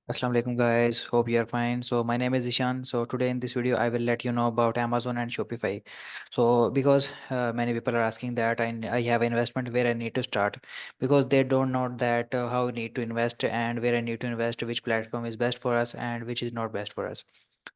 Assalamu alaikum guys, hope you are fine. So my name is Ishan. So today in this video I will let you know about Amazon and Shopify. So because many people are asking that I have investment where I need to start, because they don't know that how we need to invest and where I need to invest, which platform is best for us and which is not best for us.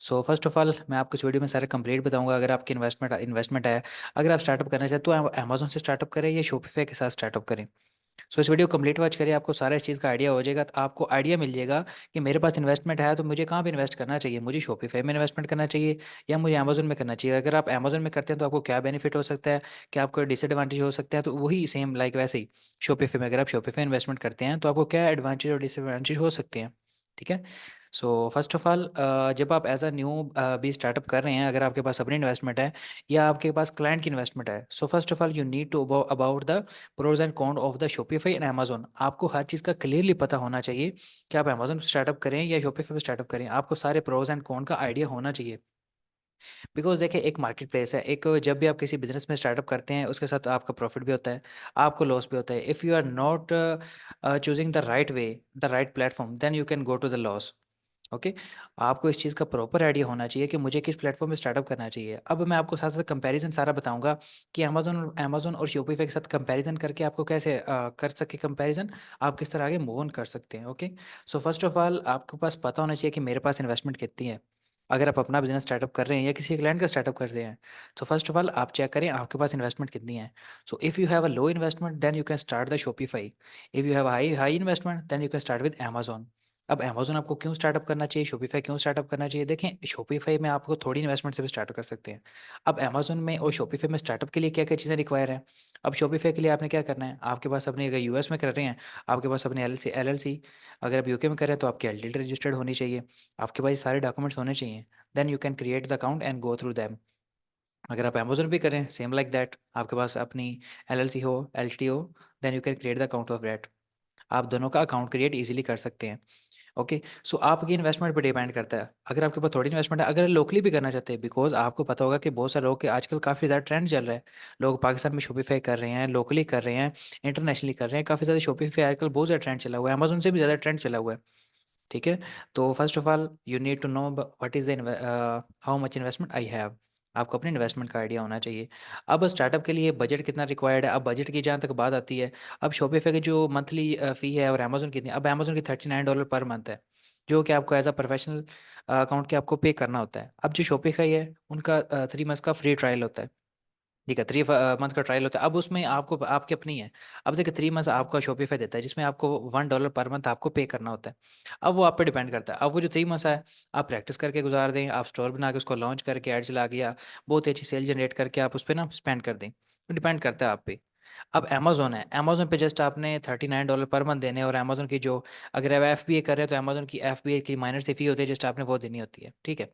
So first of all मैं आपको इस video में सारे complete बताऊंगा। अगर आपकी investment investment है, अगर आप स्टार्टअप करना चाहते हो तो अमेजोन से स्टार्टअप करें या शॉपिफाई के साथ स्टार्टअप करें। सो इस वीडियो को कंप्लीट वॉच करिए, आपको सारा इस चीज़ का आइडिया हो जाएगा। तो आपको आइडिया मिल जाएगा कि मेरे पास इन्वेस्टमेंट है तो मुझे कहाँ पे इन्वेस्ट करना चाहिए, मुझे शॉपिफाई में इन्वेस्टमेंट करना चाहिए या मुझे अमेजोन में करना चाहिए। अगर आप अमेजोन में करते हैं तो आपको क्या बेनिफिट हो सकता है, क्या आपको डिसएडवांटेज हो सकता है, तो वही सेम लाइक वैसे ही शॉपिफाई में अगर आप शॉपिफाई इन्वेस्टमेंट करते हैं तो आपको क्या एडवांटेज और डिसएडवांटेज हो सकते हैं। ठीक है। सो फर्स्ट ऑफ ऑल, जब आप एज अ न्यू भी स्टार्टअप कर रहे हैं, अगर आपके पास अपनी इन्वेस्टमेंट है या आपके पास क्लाइंट की इन्वेस्टमेंट है, so first of all you need to about the pros and con of the Shopify and Amazon. आपको हर चीज़ का क्लियरली पता होना चाहिए कि आप अमेजोन पे स्टार्टअप करें या शॉपिफाई पे स्टार्टअप करें। आपको सारे प्रोज एंड कॉन का आइडिया होना चाहिए। बिकॉज देखिए, एक मार्केट प्लेस है, एक जब भी आप किसी बिजनेस में स्टार्टअप करते हैं उसके साथ आपका प्रॉफिट भी होता है, आपको लॉस भी होता है। If you are not choosing the right way, the right platform, then you can go to the loss. Okay. आपको इस चीज़ का प्रॉपर आइडिया होना चाहिए कि मुझे किस प्लेटफॉर्म में स्टार्टअप करना चाहिए। अब मैं आपको साथ साथ कंपैरिजन सारा बताऊंगा कि अमेजोन अमेजोन और शॉपिफाई के साथ कंपैरिजन करके आपको कैसे कर सके कंपैरिजन, आप किस तरह आगे मूव ऑन कर सकते हैं। Okay. So first of all आपके पास पता होना चाहिए कि मेरे पास इन्वेस्टमेंट कितनी है। अगर आप अपना बिजनेस स्टार्टअप कर रहे हैं या किसी क्लाइंट का स्टार्टअप कर रहे हैं, तो फर्स्ट ऑफ ऑल आप चेक करें आपके पास इन्वेस्टमेंट कितनी है। So if you have a low investment then you can start the Shopify. If you have high high investment then you can start with Amazon. अब अमेज़न आपको क्यों startup करना चाहिए, शॉपिफ़ाई क्यों स्टार्टअप करना चाहिए? देखें, शॉपिफ़ाई में आपको थोड़ी इन्वेस्टमेंट से भी स्टार्ट कर सकते हैं। अब अमेज़न में और शॉपिफ़ाई में स्टार्टअप के लिए क्या-क्या चीज़ें रिक्वायर हैं? अब शॉपिफ़ाई के लिए आपने क्या करना है, आपके पास अपनी, अगर यूएस में कर रहे हैं, आपके पास अपनी एलएलसी, अगर आप यूके में कर रहे हैं तो आपकी एलटीडी रजिस्टर्ड होनी चाहिए, आपके पास ये सारे डॉक्यूमेंट्स होने चाहिए। Then you can create the account and go through them. अगर आप अमेज़न पे करें, सेम लाइक दैट, आपके पास अपनी एलएलसी हो, एलटीडी हो, then you can create the account of that. आप दोनों का अकाउंट क्रिएट ईज़िली कर सकते हैं। ओके। सो आपकी इन्वेस्टमेंट पे डिपेंड करता है। अगर आपके पास थोड़ी इन्वेस्टमेंट है, अगर लोकली भी करना चाहते हैं, बिकॉज़ आपको पता होगा कि बहुत सारे लोग के आजकल काफ़ी ज़्यादा ट्रेंड चल रहा है। लोग पाकिस्तान में शॉपिफ़ाई कर रहे हैं, लोकली कर रहे हैं, इंटरनेशनली कर रहे हैं। काफ़ी ज़्यादा शॉपिफ़ाई आजकल बहुत ज़्यादा ट्रेंड चला हुआ है, अमेज़न से भी ज़्यादा ट्रेंड चला हुआ है। ठीक है। तो first of all you need to know what is the how much investment I have. आपको अपने इन्वेस्टमेंट का आइडिया होना चाहिए। अब स्टार्टअप के लिए बजट कितना रिक्वायर्ड है, अब बजट की जहाँ तक बात आती है, अब शॉपिफाई की जो मंथली फ़ी है और अमेज़न कितनी, अब अमेज़न की $39 पर मंथ है, जो कि आपको एज़ अ प्रोफेशनल अकाउंट के आपको पे करना होता है। अब जो शॉपिफाई है उनका 3 मंथ्स का फ्री ट्रायल होता है। ठीक है, 3 मंथ का ट्रायल होता है। अब उसमें आपको आपकी अपनी है। अब देखिए, 3 मंथ्स आपका शॉपिफ़ाई देता है जिसमें आपको $1 पर मंथ आपको पे करना होता है। अब वो आप पे डिपेंड करता है। अब वो जो 3 मंथ्स है, आप प्रैक्टिस करके गुज़ार दें, आप स्टोर बना के उसको लॉन्च करके एड्स लगा के या बहुत ही अच्छी सेल जनरेट करके आप उस पे ना स्पेंड कर दें। तो डिपेंड करता है आप पे। अब अमेज़न है, अमेज़न पे जस्ट आपने $39 पर मंथ देने हैं, और अमेज़न की जो, अगर आप एफबीए कर रहे हैं तो अमेज़न की एफबीए की माइनर सी फ़ी होती है, जस्ट आपने वो देनी होती है। ठीक है।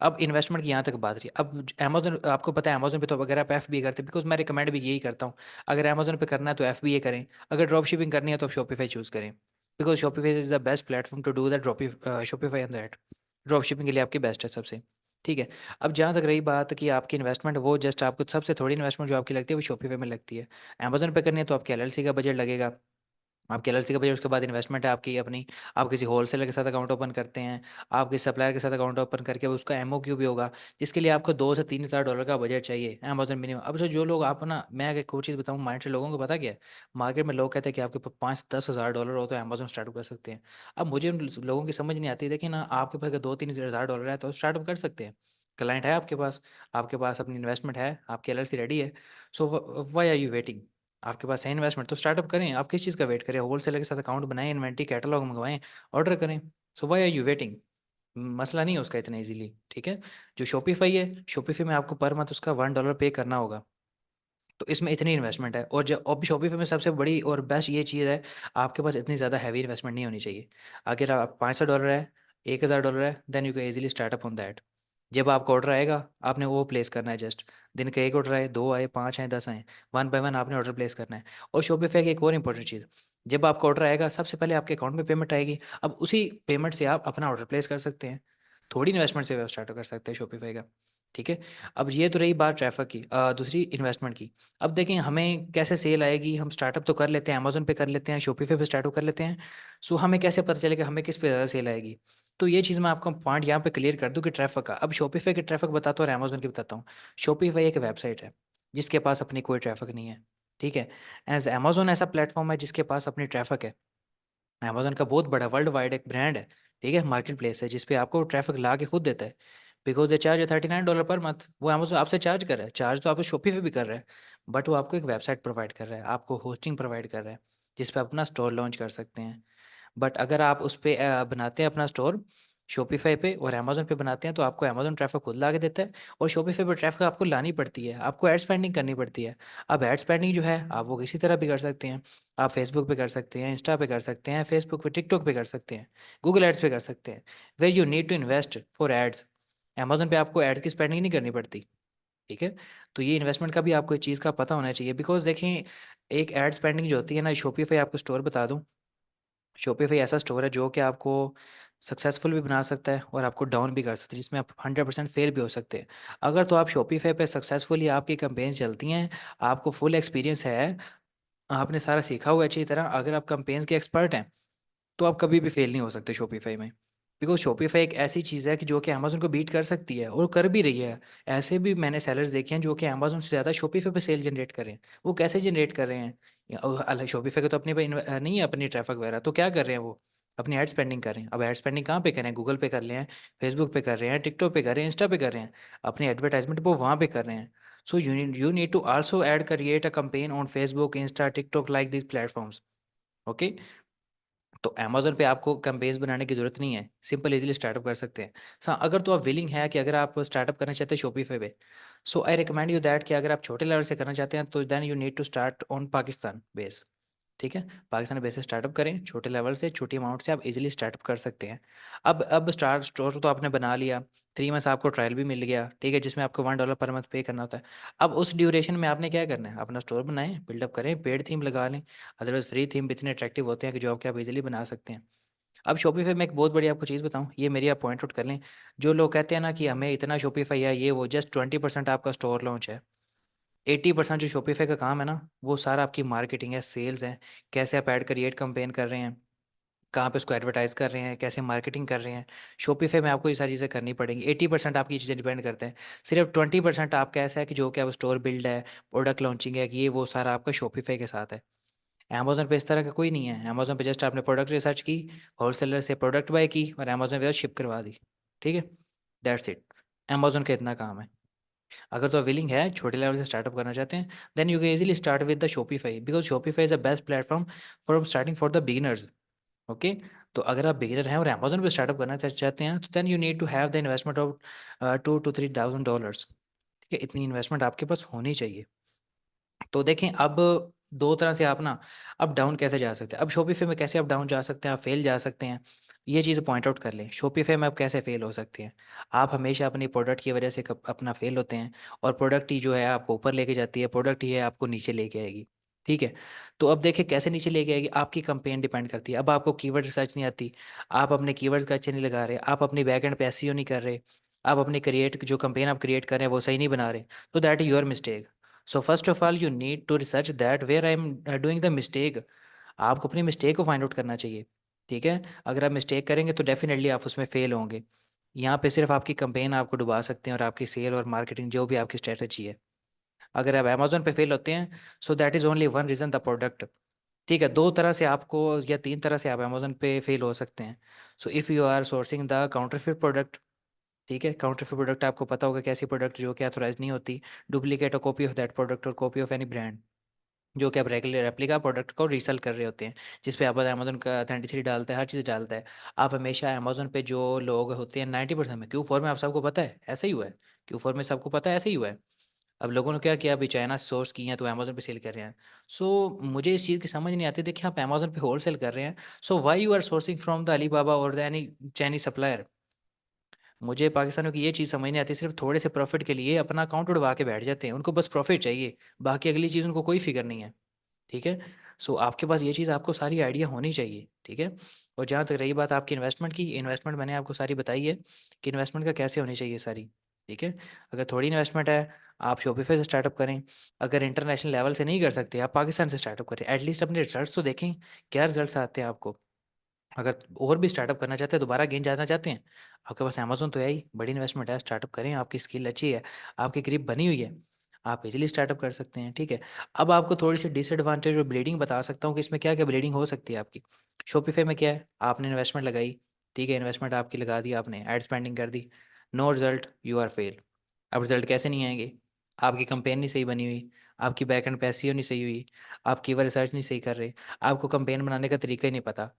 अब इन्वेस्टमेंट की यहाँ तक बात रही। अब अमेज़न, आपको पता है अमेज़न पे तो अगर आप एफबीए करते हैं, बिकॉज़ मैं रिकमेंड भी यही करता हूँ। अगर अमेज़न पे करना है तो एफबीए करें, अगर ड्रॉप शिपिंग करनी है तो आप शॉपिफ़ाई चूज़ करें। Because Shopify is the best platform to do the Shopify and that. Drop shipping के लिए आपकी बेस्ट है सबसे। ठीक है। अब जहाँ तक रही बात कि आपकी इन्वेस्टमेंट, वो जस्ट आपको सबसे थोड़ी इन्वेस्टमेंट जो आपकी लगती है वो शॉपिफ़ाई में लगती है। अमेज़न पे करनी है तो आपकी एलएलसी का बजट लगेगा। आपकी एलएलसी का बजट, उसके बाद इन्वेस्टमेंट है आपकी अपनी। आप किसी होलसेलर के साथ अकाउंट ओपन करते हैं, आप किसी सप्लायर के साथ अकाउंट ओपन करके उसका एमओक्यू भी होगा, जिसके लिए आपको 2 से $3,000 का बजट चाहिए अमेज़न मिनिमम। अब जो लोग, आप ना, मैं एक और चीज़ बताऊँ, माइंड से लोगों को पता क्या है? मार्केट में लोग कहते हैं कि आपके पास 5 से $10,000 हो तो अमेज़न स्टार्टअप कर सकते हैं। अब मुझे उन लोगों की समझ नहीं आती। देखिए ना, आपके पास अगर 2-3 हज़ार डॉलर है तो स्टार्टअप कर सकते हैं। क्लाइंट है आपके पास अपनी इन्वेस्टमेंट है, आपकी एलएलसी रेडी है। So why are you waiting? आपके पास है इन्वेस्टमेंट तो स्टार्टअप करें। आप किस चीज़ का वेट करें? होलसेलर के साथ अकाउंट बनाएँ, इन्वेंटरी कैटलॉग मंगवाएँ, ऑर्डर करें। So why are you waiting? मसला नहीं है उसका इतना ईज़िली, ठीक है? जो शॉपिफ़ाई है, शॉपिफ़ाई में आपको पर मंथ उसका $1 पे करना होगा। तो इसमें इतनी इन्वेस्टमेंट है, और जो अब शॉपिफ़ाई में सबसे बड़ी और बेस्ट ये चीज़ है, आपके पास इतनी ज़्यादा हैवी इन्वेस्टमेंट नहीं होनी चाहिए। अगर आप $500 है, $1,000 है, then you can easily startup on that. जब आपका ऑर्डर आएगा, आपने वो प्लेस करना है जस्ट। दिन का 1 ऑर्डर आए, 2 आए, 5 आए, 10 आए, वन बाय वन आपने ऑर्डर प्लेस करना है। और शॉपिफ़ाई की एक और इम्पोर्टेंट चीज़, जब आपका ऑर्डर आएगा, सबसे पहले आपके अकाउंट में पेमेंट आएगी। अब उसी पेमेंट से आप अपना ऑर्डर प्लेस कर सकते हैं। थोड़ी इन्वेस्टमेंट से आप स्टार्ट कर सकते हैं शॉपिफ़ाई का। ठीक है? अब ये तो रही बात ट्रैफ़िक की, दूसरी इन्वेस्टमेंट की। अब देखें हमें कैसे सेल आएगी, हम स्टार्टअप तो कर लेते हैं, अमेज़न पे कर लेते हैं, शॉपिफ़ाई पे स्टार्टअप कर लेते हैं। सो हमें कैसे पता चलेगा हमें किस पे ज़्यादा सेल आएगी? तो ये चीज़ मैं आपको पॉइंट यहाँ पे क्लियर कर दूँ कि ट्रैफ़िक का। अब शॉपिफ़ाई के ट्रैफ़िक बताता हूँ और अमेज़न की बताता हूँ। शॉपिफ़ाई एक वेबसाइट है, जिसके पास अपनी कोई ट्रैफ़िक नहीं है, ठीक है? अमेज़न ऐसा प्लेटफ़ॉर्म है जिसके पास अपनी ट्रैफ़िक है। अमेज़न का बहुत बड़ा वर्ल्ड वाइड एक ब्रांड है, ठीक है? मार्केट प्लेस है जिस पे आपको ट्रैफ़िक ला के खुद देता है। Because they charge $39 per month. वो अमेज़न आपसे चार्ज कर रहा है, चार्ज तो आपको शॉपिफ़ाई पे भी कर रहा है, बट वो आपको एक वेबसाइट प्रोवाइड कर रहा है, आपको होस्टिंग प्रोवाइड कर रहा है, जिस पे अपना स्टोर लॉन्च कर सकते हैं। बट अगर आप उस पे बनाते हैं अपना स्टोर शॉपिफ़ाई पे और अमेज़न पे बनाते हैं तो आपको अमेज़न ट्रैफ़िक खुद ला के देता है और शॉपिफ़ाई पे ट्रैफ़िक आपको लानी पड़ती है, आपको एड स्पेंडिंग करनी पड़ती है। अब एड स्पेंडिंग जो है आप वो किसी तरह भी कर सकते हैं। आप फेसबुक पे कर सकते हैं, इंस्टा पे कर सकते हैं, फेसबुक पे, टिकटॉक पे कर सकते हैं, गूगल एड्स पे कर सकते हैं। Where you need to invest for ads. Amazon पे आपको एड्स की स्पेंडिंग नहीं करनी पड़ती, ठीक है? तो ये इन्वेस्टमेंट का भी आपको इस चीज़ का पता होना चाहिए बिकॉज़ देखें एक एड स्पेंडिंग जो होती है ना शॉपिफ़ाई आपको स्टोर बता दूँ, शॉपिफ़ाई ऐसा स्टोर है जो कि आपको सक्सेसफुल भी बना सकता है और आपको डाउन भी कर सकता है, जिसमें आप 100% फेल भी हो सकते हैं। अगर तो आप शॉपिफ़ाई पे सक्सेसफुली आपकी कैम्पेन्स चलती हैं, आपको फुल एक्सपीरियंस है, आपने सारा सीखा हुआ है अच्छी तरह, अगर आप कैम्पेन्स के एक्सपर्ट हैं, तो आप कभी भी फेल नहीं हो सकते शॉपिफ़ाई में। बिकॉज़ शॉपिफ़ाई एक ऐसी चीज़ है कि जो कि अमेज़न को बीट कर सकती है और कर भी रही है। ऐसे भी मैंने सेलर्स देखे हैं जो कि अमेज़न से ज़्यादा शॉपिफ़ाई पे सेल जनरेट कर रहे हैं। वो कैसे जनरेट कर रहे हैं? अलग शॉपिफ़ाई का तो अपने पे नहीं है अपनी ट्रैफ़िक वगैरह, तो क्या कर रहे हैं वो? अपनी एड स्पेंडिंग कर रहे हैं। अब एड स्पेंडिंग कहाँ पे कर रहे हैं? गूगल पे कर रहे हैं, फेसबुक पे कर रहे हैं, टिकटॉक पे कर रहे हैं, इंस्टा पे कर रहे हैं। अपनी एडवर्टाइज़मेंट वो वहाँ पे कर रहे हैं। So you need to also create a campaign on Facebook, Insta, TikTok like these platforms. Okay? तो अमेज़न पे आपको कैम्पेन्स बनाने की ज़रूरत नहीं है, सिंपल ईज़िली स्टार्टअप कर सकते हैं। अगर तो आप विलिंग हैं कि अगर आप स्टार्टअप करना चाहते हैं शॉपिफ़ाई पे, सो आई रिकमेंड यू दैट कि अगर आप छोटे लेवल से करना चाहते हैं तो then you need to start on Pakistan base, ठीक है? पाकिस्तान बेस से स्टार्टअप करें, छोटे लेवल से, छोटी अमाउंट से आप ईज़िली स्टार्टअप कर सकते हैं। अब स्टार स्टोर तो आपने बना लिया, 3 मंथ्स आपको ट्रायल भी मिल गया, ठीक है? जिसमें आपको $1 पर मंथ पे करना होता है। अब उस ड्यूरेशन में आपने क्या करना है, अपना स्टोर बनाएँ, बिल्डअप करें, पेड थीम लगा लें, अदरवाइज़ फ्री थीम भी इतने अट्रैक्टिव होते हैं कि जो आप ईज़िली बना सकते हैं। अब शॉपिफ़ाई में एक बहुत बड़ी आपको चीज़ बताऊँ, ये मेरी आप पॉइंट आउट कर लें। जो लोग कहते हैं ना कि हमें इतना शॉपिफ़ाई है, ये वो जस्ट 20% आपका स्टोर लॉन्च है। 80% जो शॉपिफ़ाई का काम है ना, वो सारा आपकी मार्केटिंग है, सेल्स है, कैसे आप ऐड क्रिएट कैम्पेन कर रहे हैं, कहाँ पे उसको एडवर्टाइज़ कर रहे हैं, कैसे मार्केटिंग कर रहे हैं। शॉपिफ़ाई में आपको ये सारी चीज़ें करनी पड़ेंगी। 80% आपकी चीज़ें डिपेंड करते हैं। सिर्फ़ 20% आपका ऐसा है कि जो कि अब स्टोर बिल्ड है, प्रोडक्ट लॉन्चिंग है, कि ये वो सारा आपका शॉपिफ़ाई के साथ है। अमेज़न पे इस तरह का कोई नहीं है। अमेज़न पे जस्ट आपने प्रोडक्ट रिसर्च की, होलसेलर से प्रोडक्ट बाय की और अमेज़न पे शिप करवा दी। ठीक है? That's it. अमेज़न का इतना काम है। अगर तो आप विलिंग है, छोटे लेवल से स्टार्टअप करना चाहते हैं, then you can easily start with the Shopify because Shopify is the best platform for starting for the beginners. Okay? तो अगर आप बिगिनर हैं और अमेज़न पे स्टार्टअप करना चाहते हैं, तो then you need to have the investment of $2 to $3,000। ठीक है? इतनी इन्वेस्टमेंट आपके पास होनी चाहिए। तो देखें अब 2 तरह से आप ना अप डाउन कैसे जा सकते हैं। अब शॉपिफ़ाई में कैसे अप डाउन जा सकते हैं, आप फेल जा सकते हैं, ये चीज़ पॉइंट आउट कर लें। शॉपिफ़ाई में आप कैसे फेल हो सकते हैं। आप हमेशा अपनी प्रोडक्ट की वजह से कप अपना फेल होते हैं और प्रोडक्ट ही जो है आपको ऊपर लेके जाती है, प्रोडक्ट ही है आपको नीचे लेके आएगी। ठीक है? तो अब देखिए कैसे नीचे लेके आएगी, आपकी कैम्पेन डिपेंड करती है। अब आपको कीवर्ड रिसर्च नहीं आती, आप अपने कीवर्ड्स का अच्छे नहीं लगा रहे, आप अपनी बैकएंड पे एसईओ नहीं कर रहे, आप अपनी क्रिएट जो कैम्पेन आप क्रिएट कर रहे हैं वो सही नहीं बना रहे, तो that is your mistake. So first of all you need to research that where I am doing the mistake. आपको अपनी मिस्टेक को फाइंड आउट करना चाहिए, ठीक है? अगर आप मिस्टेक करेंगे तो डेफिनेटली आप उसमें फेल होंगे। यहाँ पे सिर्फ आपकी कैम्पेन आपको डुबा सकते हैं और आपकी सेल और मार्केटिंग जो भी आपकी स्ट्रैटेजी है। अगर आप अमेज़न पे फेल होते हैं, so that is only one reason the product. ठीक है? 2 तरह से आपको या 3 तरह से आप अमेज़न पे फेल हो सकते हैं। So if you are sourcing the counterfeit product, ठीक है? काउंटरफिट प्रोडक्ट आपको पता होगा कैसी प्रोडक्ट जो कि ऑथराइज़्ड नहीं होती, डुप्लीकेट और कॉपी ऑफ दैट प्रोडक्ट और कॉपी ऑफ एनी ब्रांड। जो कि आप रेगुलर रेप्लिका प्रोडक्ट को रीसेल कर रहे होते हैं, जिस पे आप अमेज़न का ऑथेंटिसिटी डालता है, हर चीज़ डालता है। आप हमेशा अमेज़न पे जो लोग होते हैं 90% में Q4 में आप सबको पता है, ऐसा ही हुआ है। Q4 में सबको पता है ऐसे ही हुआ है। अब लोगों ने क्या किया अभी चाइना से सोर्स की हैं तो अमेज़न पे सेल कर रहे हैं। सो मुझे इस चीज़ की समझ नहीं आती देखिए आप अमेज़न पे होलसेल कर रहे हैं, so why you are sourcing from the Alibaba और द एनी चाइनीज़ सप्लायर? मुझे पाकिस्तानियों की ये चीज़ समझ नहीं आती सिर्फ़ थोड़े से प्रॉफ़िट के लिए अपना अकाउंट उड़वा के बैठ जाते हैं। उनको बस प्रॉफ़िट चाहिए, बाकी अगली चीज़ उनको कोई फ़िक्र नहीं है। ठीक है? सो आपके पास ये चीज़ आपको सारी आइडिया होनी चाहिए, ठीक है? और जहाँ तक रही बात आपकी इन्वेस्टमेंट की, इन्वेस्टमेंट मैंने आपको सारी बताई है कि इन्वेस्टमेंट का कैसे होनी चाहिए सारी। ठीक है? अगर थोड़ी इन्वेस्टमेंट है, आप शॉपिफ़ाई से स्टार्टअप करें। अगर इंटरनेशनल लेवल से नहीं कर सकते, आप पाकिस्तान से स्टार्टअप करें। एटलीस्ट अपने रिजल्ट्स तो देखें, क्या रिजल्ट्स आते हैं आपको। अगर और भी स्टार्टअप करना चाहते हैं, दोबारा गेन जाना चाहते हैं, आपके पास अमेज़न तो है ही, बड़ी इन्वेस्टमेंट है, स्टार्टअप करें, आपकी स्किल अच्छी है, आपकी ग्रिप बनी हुई है, आप इज़िली स्टार्टअप कर सकते हैं, ठीक है? अब आपको थोड़ी-सी डिसएडवांटेज और ब्लीडिंग बता सकता हूँ कि इसमें क्या-क्या ब्लीडिंग हो सकती है आपकी। शॉपिफ़ाई में क्या है, आपने इन्वेस्टमेंट लगाई, ठीक है, इन्वेस्टमेंट आपकी लगा दी आपने, एड स्पेंडिंग कर दी, no result, you are fail. अब रिज़ल्ट कैसे नहीं आएँगे? आपकी कैम्पेन नहीं सही बनी हुई, आपकी बैक एंड पैसिव नहीं सही हुई, आप कीवर्ड रिसर्च नहीं सही कर रहे, आपको कैम्पेन बनाने का तरीका ही नहीं पता।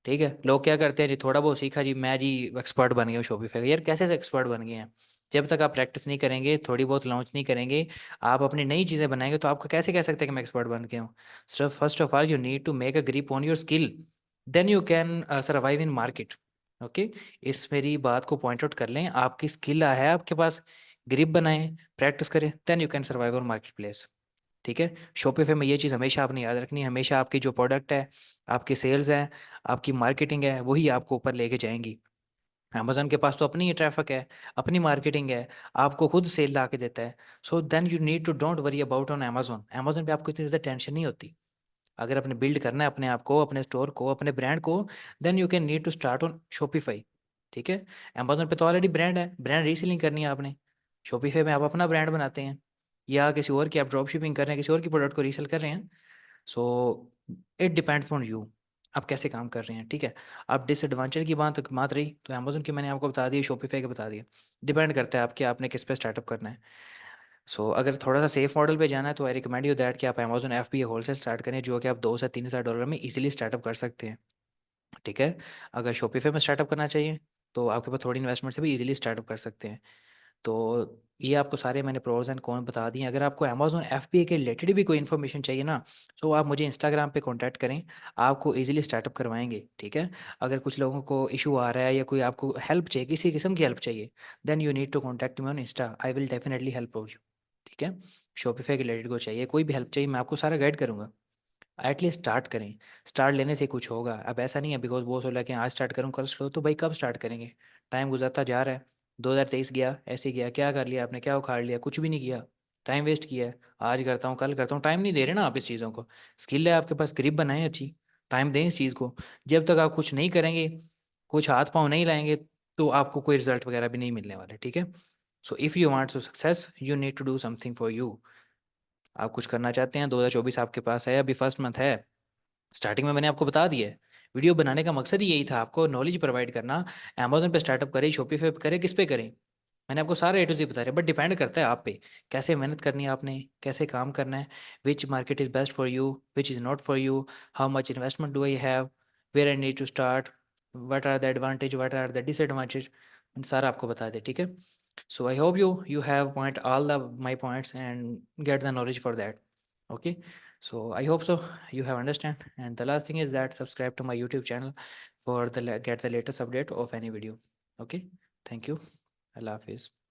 ठीक है? लोग क्या करते हैं जी, थोड़ा बहुत सीखा जी, मैं जी एक्सपर्ट बन गया हूँ शॉपिफ़ाई का। यार कैसे से एक्सपर्ट बन गए हैं? जब तक आप प्रैक्टिस नहीं करेंगे, थोड़ी बहुत लॉन्च नहीं करेंगे, आप अपनी नई चीज़ें बनाएँगे तो आपको कैसे कह सकते हैं कि मैं एक्सपर्ट बन गया हूँ? So first of all you need to make a grip on your skill, then you can survive in market. Okay? इस मेरी बात को पॉइंट आउट कर लें, आपकी स्किल है आपके पास, ग्रिप बनाएँ, प्रैक्टिस करें, then you can survive on marketplace. ठीक है? शॉपिफ़ाई में ये चीज़ हमेशा आपने याद रखनी है, हमेशा आपकी जो प्रोडक्ट है, आपकी सेल्स हैं, आपकी मार्केटिंग है, वही आपको ऊपर लेके जाएँगी। अमेज़न के पास तो अपनी ही ट्रैफ़िक है, अपनी मार्केटिंग है, आपको खुद सेल ला के देता है। So then you need to don't worry about on Amazon. Amazon पे आपको इतनी ज़्यादा टेंशन नहीं होती। अगर आपने बिल्ड करना है अपने आप को, अपने स्टोर को, अपने ब्रांड को, then you can need to start on Shopify. ठीक है? अमेज़न पे तो ऑलरेडी ब्रांड है, ब्रांड रीसेलिंग करनी है आपने। शॉपिफ़ाई में आप अपना ब्रांड बनाते हैं या किसी और की आप ड्रॉप शिपिंग कर रहे हैं, किसी और की प्रोडक्ट को रीसेल कर रहे हैं। So it depends on you, आप कैसे काम कर रहे हैं, ठीक है? अब डिसएडवांटेज की बात बात रही तो अमेज़न की मैंने आपको बता दी, शॉपिफ़ाई की बता दिया। डिपेंड करता है आपके, आपने किस पे स्टार्टअप करना है। सो अगर थोड़ा-सा सेफ मॉडल पे जाना है तो आई रिकमेंड यू दैट कि आप अमेज़न एफबीए होलसेल स्टार्ट करें, जो कि आप 2 से $3,000 में ईज़िली स्टार्टअप कर सकते हैं, ठीक है? अगर शॉपिफ़ाई में स्टार्टअप करना चाहिए, तो आपके पास थोड़ी इन्वेस्टमेंट से भी ईज़िली स्टार्टअप कर सकते हैं। तो ये आपको सारे मैंने प्रोज़ एंड कॉन बता दिए। अगर आपको अमेज़न एफबीए के रिलेटेड भी कोई इन्फॉर्मेशन चाहिए ना, तो आप मुझे इंस्टाग्राम पे कॉन्टैक्ट करें, आपको ईज़िली स्टार्टअप करवाएँगे, ठीक है? अगर कुछ लोगों को इश्यू आ रहा है या कोई आपको हेल्प चाहिए, किसी किस्म की हेल्प चाहिए, then you need to contact me on Insta, I will definitely help you, ठीक है? शॉपिफ़ाई के रिलेटेड को चाहिए, कोई भी हेल्प चाहिए, मैं आपको सारा गाइड करूँगा। एटलीस्ट स्टार्ट करें, स्टार्ट लेने से कुछ होगा। अब ऐसा नहीं है बिकॉज़ बॉस बोला कि आज स्टार्ट करूँ, कल करो, तो भाई कब स्टार्ट करेंगे? टाइम गुज़रता जा रहा है, 2023 गया, ऐसे ही गया, क्या कर लिया आपने? क्या उखाड़ लिया? कुछ भी नहीं किया, टाइम वेस्ट किया है। आज करता हूँ, कल करता हूँ, टाइम नहीं दे रहे ना आप इस चीज़ों को। स्किल है आपके पास, ग्रिप बनाएँ अच्छी, टाइम दें इस चीज़ को। जब तक आप कुछ नहीं करेंगे, कुछ हाथ-पाँव नहीं लाएँगे, तो आपको कोई रिज़ल्ट वगैरह भी नहीं मिलने वाले, ठीक है? So if you want to success, you need to do something for you. आप कुछ करना चाहते हैं, 2024 आपके पास है, अभी फर्स्ट मंथ है। स्टार्टिंग में मैंने आपको बता दिया है। वीडियो बनाने का मकसद ही यही था, आपको नॉलेज प्रोवाइड करना। अमेज़न पे स्टार्टअप करें, शॉपिफ़ाई पे करें, किस पे करें? मैंने आपको सारा ए टू ज़ेड बता दिया, बट डिपेंड करता है आप पे। कैसे मेहनत करनी है आपने, कैसे काम करना है, which market is best for you, which is not for you, how much investment do I have, where I need to start, what are the advantage, what are the disadvantage, मैंने सारा आपको बता दिया, ठीक है? So I hope you have point all the my points and get the knowledge for that. Okay, so I hope so you have understand, and the last thing is that subscribe to my YouTube channel for the get the latest update of any video. Okay, thank you. Allah Hafiz.